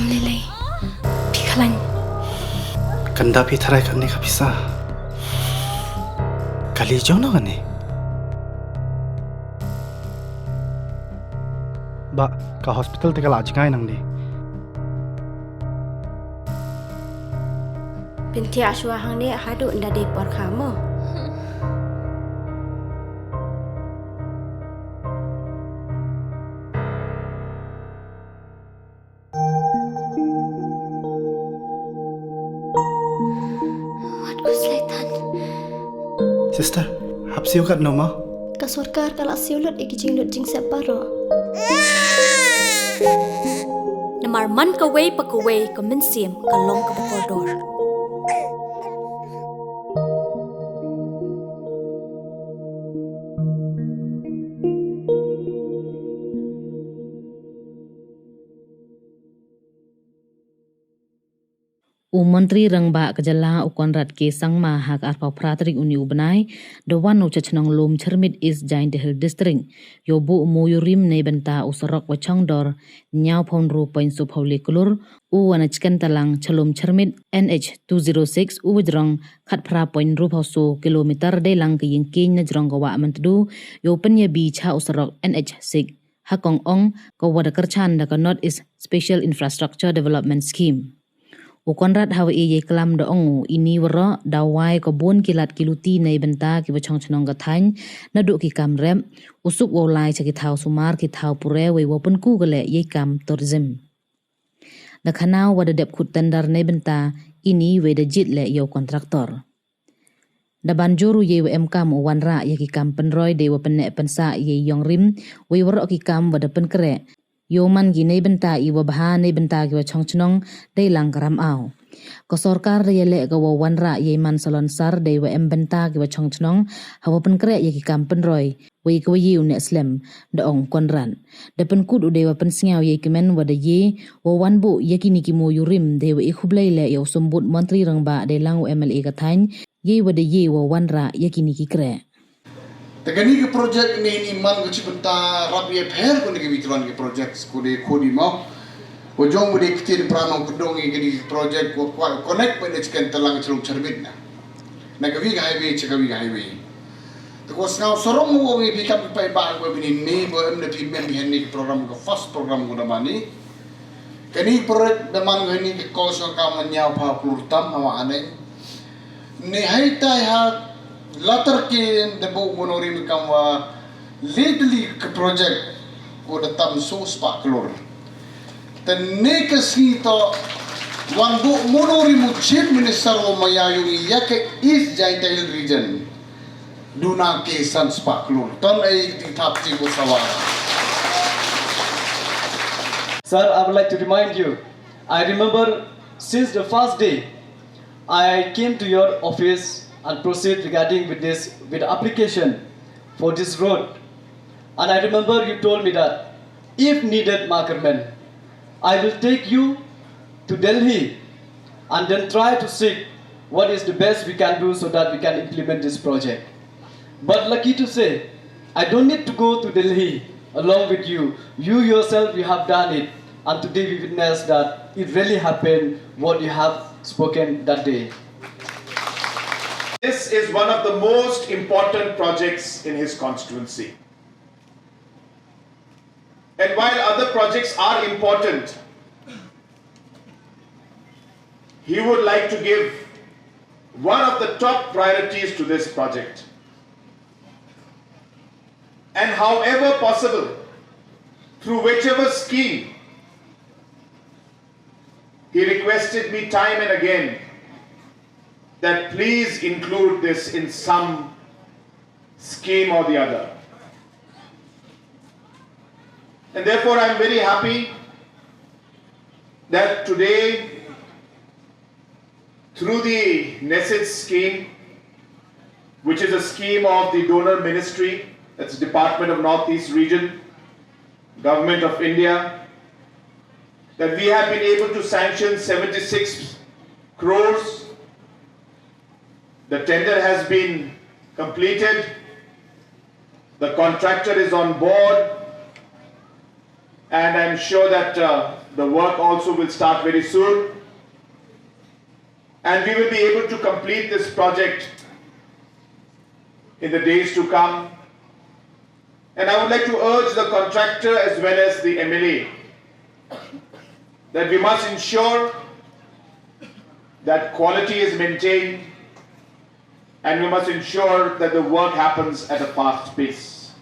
lelai. Pikalan. Kanda pi tharai kan ni kapisa. Kali jauh na kan ni. Ba, ka hospital te kala ajngai nang ni. Binti aswa hang ni hadu nda de por kamu. Sister, hap siu kat no ma? Kasurkar kalau siulut iki jing separo. Namar man ka wei pa ka wei ka min siem ka long ka koridor. Menteri Rangba Kejala Ukonrat ke Sangma hak arpau pratrik uni ubenai dewan ucachnong Lumshyrmit is Jain Dehil District yobu umuyurim ne benta usarok wachongdor nyau pondru poin suphauli kulur wana Skhentalang Lumshyrmit NH 206 uwajrong khatphra poin rupausu kilometer deilang ke yingkieñ najrong gawa Myntdu yo penya bi cha usarok NH 6 hakong ong kawada kerchan da North East Special Infrastructure Development Scheme. Ukonrat hawa iye kelam do ongu ini wero dawai kebun kilat kiluti na ibenta ki bachong chnong gathany na do ki kam rem usuk wolai cha ki thau sumar ki thau pure we wopun ku gale ye kam tourism da khanau wada dep khut tender na ibenta ini we da jit le yo kontraktor da banjuru ye we em kam wanra ye ki kam penroi de wo penne pensa ye yong rim we wero ki kam wada pen kre Yoman gini benta iwa bahan ni benta kiwa chongchnong deilang karam au. Ko sorkar de yele ga wanra ye man salon sar de wa em benta kiwa chongchnong hawa pen kre ye ki kam pen roy we ko yiu ne slem de ong konran. De pen kudu de wa pen singaw ye kimen wa de ye wa wan bu ye kini ki mo yurim de wa ikhublai le yo sumbut menteri rangba deilang MLA kathany ye wa de ye wa wanra ye kini ki kre. Tegani ke projek ni man ko cipta rapi pher ko ni bitron ke projek ko de khodi mau ko jong de kitin prano ko dong ni projek ko connect pe Skhentalang Lumshyrmit na ka vi highway che ka vi highway to ko snaw sorong mo ngi pikap pa ba ko ni bo em de pimem hen ni program ko first program ko namani kani projek de man ni ko so ka manya pa purtam hawa ane ni haita ha latar ke debo monori kamwa legally project ko datam so spa klor tenne ke sito wandu monori mu chief minister o mayayu yake east Jain Dehil region duna ke san spa klor ton ai ti thap ti ko sawara. Sir, I would like to remind you, I remember since the first day I came to your office and proceed regarding with application for this road. And I remember you told me that if needed, Markerman, I will take you to Delhi and then try to seek what is the best we can do so that we can implement this project. But lucky to say, I don't need to go to Delhi along with you. You yourself, you have done it. And today we witness that it really happened what you have spoken that day. This is one of the most important projects in his constituency. And while other projects are important, he would like to give one of the top priorities to this project. And however possible, through whichever scheme, he requested me time and again that please include this in some scheme or the other. And therefore I am very happy that today, through the NESID scheme, which is a scheme of the donor ministry, that's the Department of Northeast Region, Government of India, that we have been able to sanction 76 crores. The tender has been completed. The contractor is on board. and I'm sure that the work also will start very soon. And we will be able to complete this project in the days to come. And I would like to urge the contractor as well as the MLA that we must ensure that quality is maintained, and we must ensure that the work happens at a fast pace.